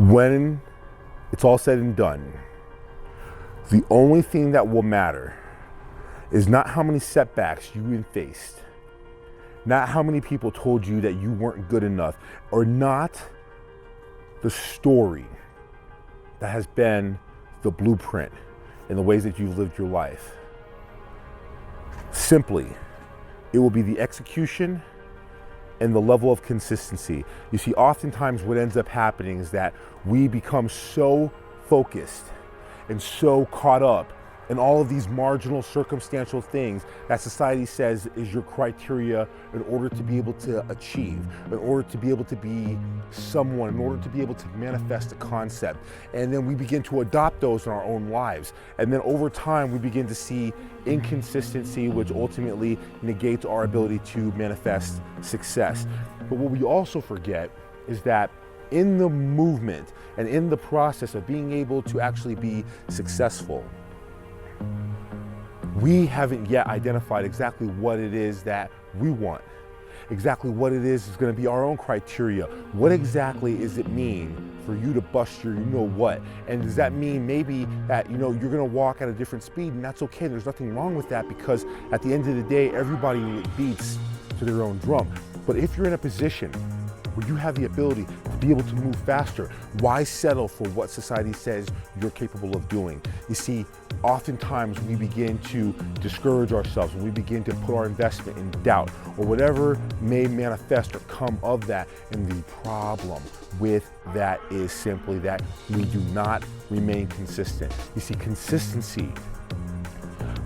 When it's all said and done, the only thing that will matter is not how many setbacks you faced, not how many people told you that you weren't good enough, or not the story that has been the blueprint in the ways that you've lived your life. Simply, it will be the execution and the level of consistency. You see, oftentimes what ends up happening is that we become so focused and so caught up in all of these marginal circumstantial things that society says is your criteria in order to be able to achieve, in order to be able to be someone, in order to be able to manifest a concept. And then we begin to adopt those in our own lives. And then over time, we begin to see inconsistency, which ultimately negates our ability to manifest success. But what we also forget is that in the movement and in the process of being able to actually be successful, we haven't yet identified exactly what it is that we want, exactly what it is going to be our own criteria. What exactly does it mean for you to bust your you-know-what? And does that mean maybe that you're going to walk at a different speed, and that's okay? There's nothing wrong with that, because at the end of the day, everybody beats to their own drum. But if you're in a position where you have the ability to be able to move faster, why settle for what society says you're capable of doing? You see, oftentimes we begin to discourage ourselves, when we begin to put our investment in doubt, or whatever may manifest or come of that. And the problem with that is simply that we do not remain consistent. You see, consistency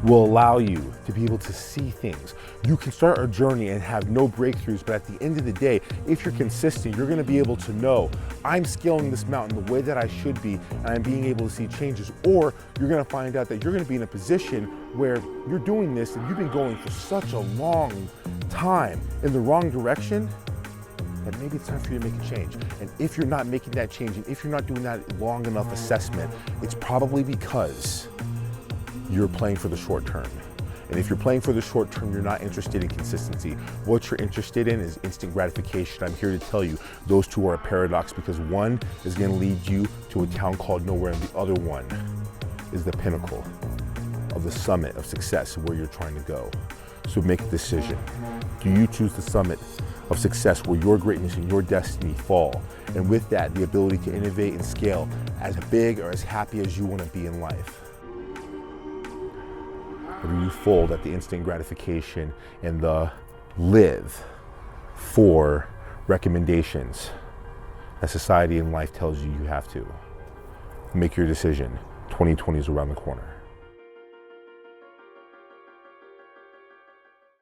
will allow you to be able to see things. You can start a journey and have no breakthroughs, but at the end of the day, if you're consistent, you're going to be able to know, I'm scaling this mountain the way that I should be, and I'm being able to see changes. Or you're going to find out that you're going to be in a position where you're doing this and you've been going for such a long time in the wrong direction, that maybe it's time for you to make a change. And if you're not making that change, and if you're not doing that long enough assessment, it's probably because you're playing for the short term. And if you're playing for the short term, you're not interested in consistency. What you're interested in is instant gratification. I'm here to tell you, those two are a paradox, because one is going to lead you to a town called nowhere, and the other one is the pinnacle of the summit of success, where you're trying to go. So make a decision. Do you choose the summit of success where your greatness and your destiny fall? And with that, the ability to innovate and scale as big or as happy as you want to be in life? Or do you fold at the instant gratification and the live for recommendations that society and life tells you you have to? Make your decision. 2020 is around the corner.